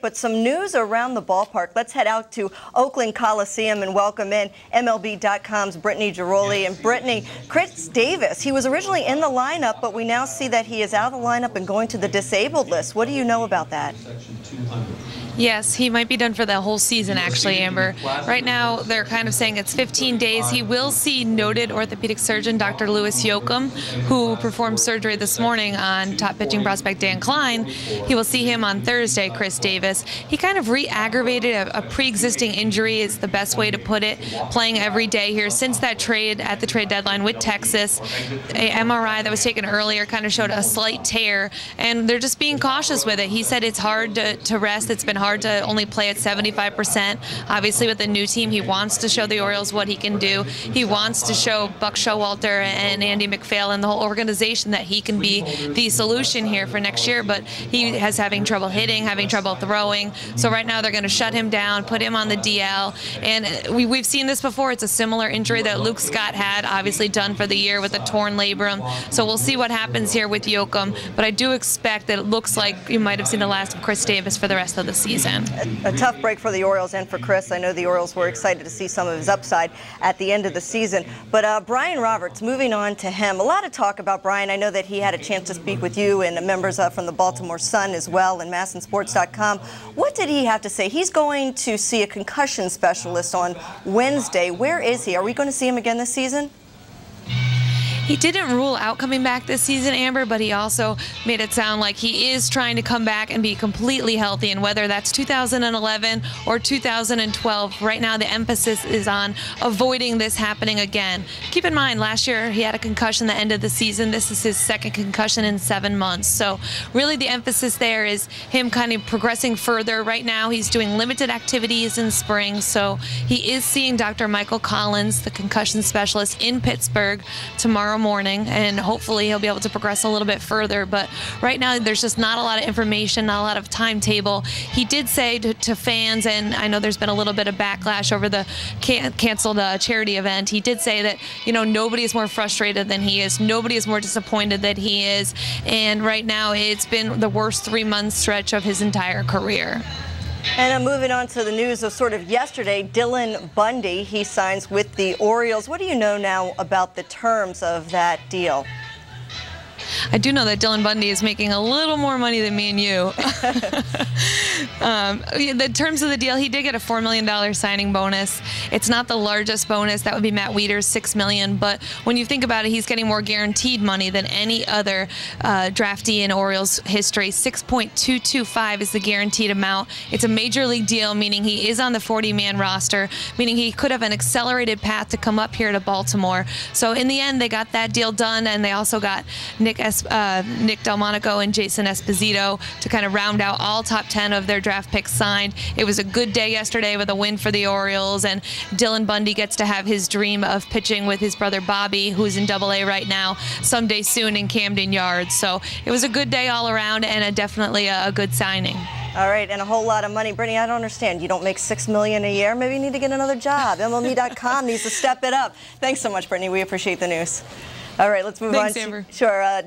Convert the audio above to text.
But some news around the ballpark. Let's head out to Oakland Coliseum and welcome in MLB.com's Brittany Ghiroli. And Brittany, Chris Davis, he was originally in the lineup, but we now see that he is out of the lineup and going to the disabled list. What do you know about that? Yes, he might be done for the whole season, actually, Amber. Right now, they're kind of saying it's 15 days. He will see noted orthopedic surgeon Dr. Louis Yoakum, who performed surgery this morning on top pitching prospect Dan Klein. He will see him on Thursday, Chris Davis. He kind of re-aggravated a pre-existing injury is the best way to put it, playing every day here since that trade at the trade deadline with Texas. A MRI that was taken earlier kind of showed a slight tear, and they're just being cautious with it. He said it's hard to rest. It's been hard to only play at 75%. Obviously, with the new team, he wants to show the Orioles what he can do. He wants to show Buck Showalter and Andy McPhail and the whole organization that he can be the solution here for next year, but he has having trouble hitting, having trouble throwing. So right now they're going to shut him down, put him on the DL, and we've seen this before. It's a similar injury that Luke Scott had, obviously done for the year with a torn labrum. So we'll see what happens here with Yoakum, but I do expect that it looks like you might have seen the last of Chris Davis for the rest of the season. A tough break for the Orioles and for Chris. I know the Orioles were excited to see some of his upside at the end of the season. But Brian Roberts, moving on to him, a lot of talk about Brian. I know that he had a chance to speak with you and members from the Baltimore Sun as well and MASNsports.com. What did he have to say? He's going to see a concussion specialist on Wednesday. Where is he? Are we going to see him again this season? He didn't rule out coming back this season, Amber, but he also made it sound like he is trying to come back and be completely healthy, and whether that's 2011 or 2012, right now the emphasis is on avoiding this happening again. Keep in mind, last year he had a concussion the end of the season. This is his second concussion in 7 months. So really the emphasis there is him kind of progressing further. Right now he's doing limited activities in spring, so he is seeing Dr. Michael Collins, the concussion specialist in Pittsburgh, tomorrow morning, and hopefully he'll be able to progress a little bit further. But right now there's just not a lot of information, not a lot of timetable. He did say to fans, and I know there's been a little bit of backlash over the canceled charity event, he did say that, you know, nobody is more frustrated than he is, nobody is more disappointed than he is, and right now it's been the worst 3-month stretch of his entire career. And moving on to the news of sort of yesterday, Dylan Bundy, he signs with the Orioles. What do you know now about the terms of that deal? I do know that Dylan Bundy is making a little more money than me and you. The terms of the deal, he did get a $4 million signing bonus. It's not the largest bonus. That would be Matt Wieters' $6 million. But when you think about it, he's getting more guaranteed money than any other draftee in Orioles history. $6.225 is the guaranteed amount. It's a major league deal, meaning he is on the delman roster, meaning he could have an accelerated path to come up here to Baltimore. So in the end, they got that deal done, and they also got Nick Delmonico and Jason Esposito to kind of round out all top 10 of their draft picks signed. It was a good day yesterday with a win for the Orioles, and Dylan Bundy gets to have his dream of pitching with his brother Bobby, who's in AA right now, someday soon in Camden Yards. So it was a good day all around, and definitely a good signing. All right, and a whole lot of money. Brittany, I don't understand. You don't make $6 million a year? Maybe you need to get another job. MLB.com needs to step it up. Thanks so much, Brittany. We appreciate the news. All right, let's move on. Thanks, Amber. Sure.